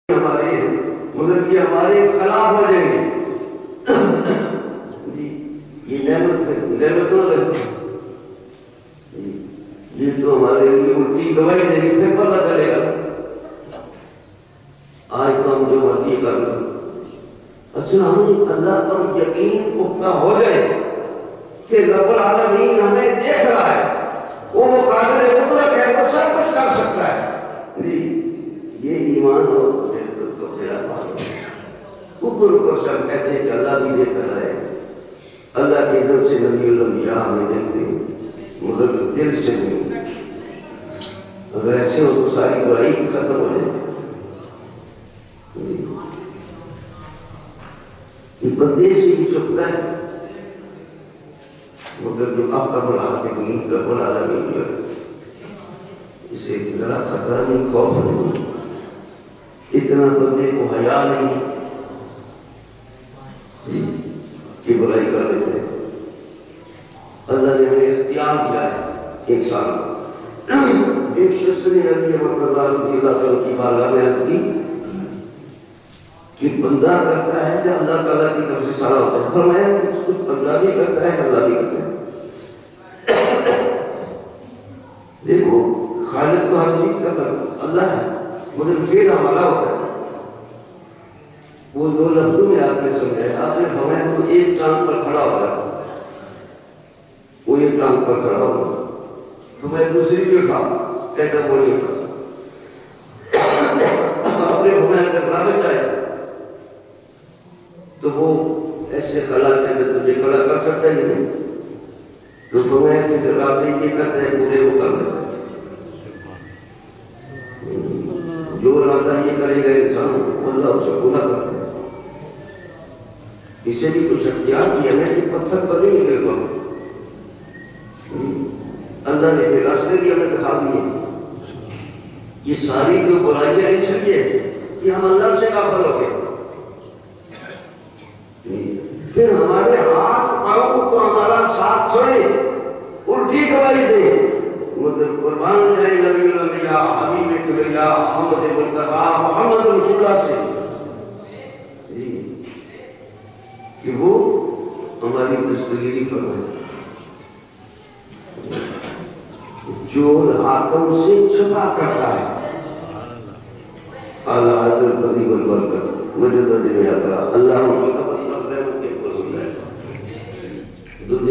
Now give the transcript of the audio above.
ہمارے ہیں مگر یہ ہمارے خلاف ہو جائیں گے. یہ نعمت نہ لگتی، یہ تو ہمارے لیے الٹی گواہی دے گی. پھر پتہ چلے گا آج تو ہم جو مرضی کر لیں. اصل ہمیں اللہ پر یقین پختہ ہو جائے کہ رب العالمین ہمیں دیکھ رہا ہے، وہ قادر مطلق ہے، وہ سب کچھ کر سکتا ہے. یہ ایمان ہو تو بڑا بات ہے. اوپر سے ہم کہتے ہیں کہ اللہ بھی دیکھ رہا ہے. اللہ کے دل سے نبی الانبیاء ہمیں دیکھتے ہیں مگر دل سے نہیں. اگر ایسے ہو تو ساری برائی ختم ہو جائے. یہ بندے سے بھی چھپتا ہے مگر جو آپ کا بڑا حکیم کا بڑا نہیں ہے اسے ذرا خطرہ نہیں، خوف نہیں. اتنا بندے کو حیا نہیں کہ برائی کر لیتے ہیں. اللہ نے ہمیں اختیار دیا ہے انسان. ایک شخص نے علی احمد اللہ کی بارگاہ میں عرض کی کہ بندہ کرتا ہے کہ اللہ تعالیٰ کی طرف سے سارا ہوتا ہے. فرمایا کچھ بندہ بھی کرتا ہے، اللہ بھی کرتا ہے. دیکھو خالق تو ہر چیز کا اللہ ہے مگر فعل ہمارا ہوتا ہے. وہ دو لفظوں میں آپ نے سمجھایا. آپ نے فرمایا تو ایک ٹانگ پر کھڑا ہوتا ہے، وہ ایک ٹانگ پر کھڑا ہوتا تو میں دوسری بھی اٹھا کہتا وہ نہیں اٹھا. آپ نے فرمایا اگر لالچ آئے تو وہ ایسے خلا کے اندر تجھے کھڑا کر سکتا ہے نہیں. تو فرمایا کہ جو رات یہ کرتا ہے پورے وہ کر دیتا ہے. جو ارادہ یہ کرے گا انسان اللہ اسے پورا کرتا ہے. اسے بھی کچھ اختیار کیا ہے کہ پتھر تو نہیں نکل پاؤں. اللہ نے پھر راستے بھی ہمیں دکھا دیے. یہ ساری جو برائیاں اس لیے کہ ہم اللہ سے غافل ہو گئے. پھر ہمارے ہاتھ پاؤں تو ہمارا ساتھ چھوڑے الٹی گواہی دے مگر قربان جائے نبی الانبیاء حبیب کبریا محمد مصطفیٰ محمد رسول اللہ سے کہ وہ ہماری دستگیری فرمائے. چور حاکم سے چھپا کرتا ہے. اعلیٰ حضرت قدیم البرکت مجدد میں اقرا اللہ کی قبر پر رحمت کے پر ہو جائے. دودھ